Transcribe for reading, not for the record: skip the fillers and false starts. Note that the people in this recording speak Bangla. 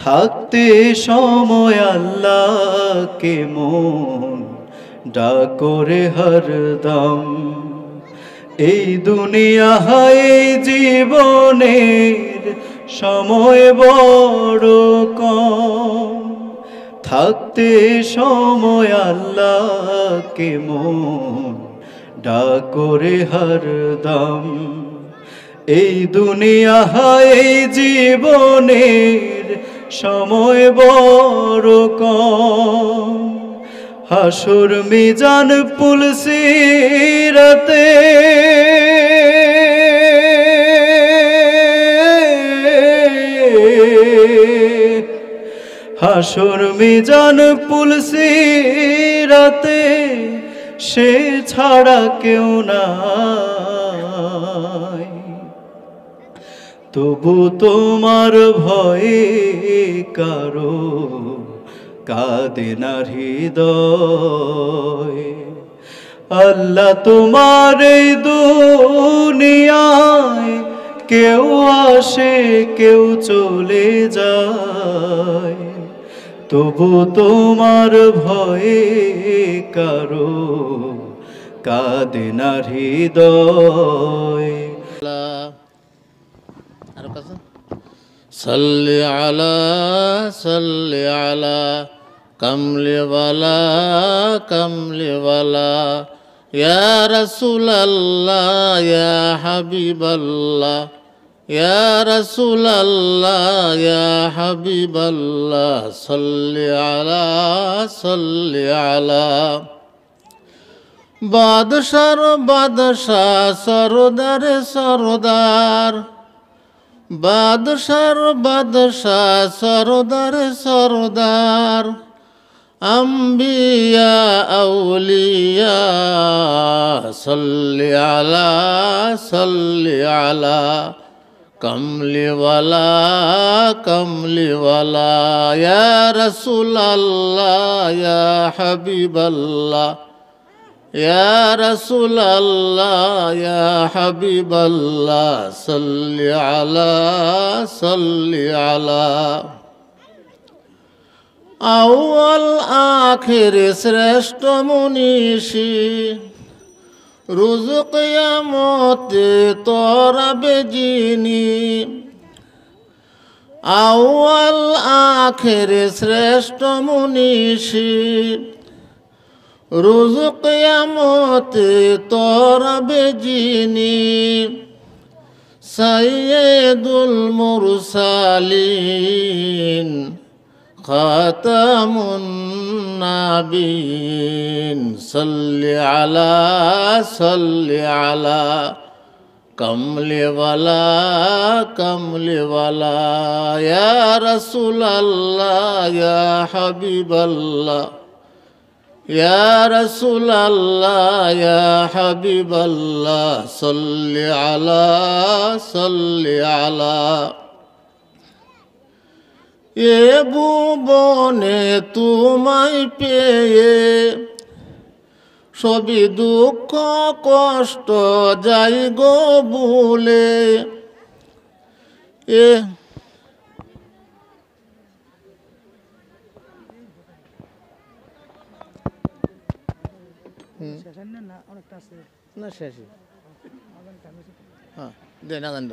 থাকতে সময় আল্লাহকে মন ডাকরে হরদম। এই দুনিয়া এই জীবনের সময় বড় কম, থাকতে সময় আল্লাহকে মন ডাকরে হরদম। এই দুনিয়া এই জীবনের সময় বড় কম, হাসুর মিজান পুলসিরাতে হাসুর মিজান পুলসিরাতে সে ছাড়া কেউ নাই। তবু তোমার ভয়ে কারো কাঁদে না হৃদয়। আল্লাহ তোমার এই দুনিয়ায় কেউ আসে কেউ চলে যায়, তবু তোমার ভয়ে কারো কাঁদে না হৃদয়। সাল্লি আলা কামলিওয়ালা ইয়া রাসূলাল্লাহ ইয়া হাবিবাল্লাহ, ইয়া রাসূলাল্লাহ ইয়া হাবিবাল্লাহ। সাল্লি আলা বাদশার বাদশাহ সরদারে সরদার, বাদশার বাদশাহ সরদারে সরদার। আম্বিয়া আউলিয়া সাল্লি আলা কামলিওয়ালা ইয়া রাসূলাল্লাহ ইয়া হাবিবাল্লাহ, ইয়া রাসূলাল্লাহ ইয়া হাবিবাল্লাহ। সাল্লি আলা আউয়াল আখির শ্রেষ্ঠ মনীষী, রোজ কিয়ামতে তরাবে যিনি। আউয়াল আখির শ্রেষ্ঠ মনীষী, রোজ কিয়ামতে তরাবে যিনি। সাইয়্যিদুল মুরসালিন খাতামুন নাবিয়িন। সাল্লি আলা কামলিওয়ালা ইয়া রাসূলাল্লাহ ইয়া হাবিবাল্লাহ, ইয়া রাসূলাল্লাহ ইয়া হাবিবাল্লাহ। সাল্লি আলা এ ভুবনে তোমায় পেয়ে সবই দুঃখ কষ্ট যাই গো ভুলে। এ না শেষ, হ্যাঁ দেন আগান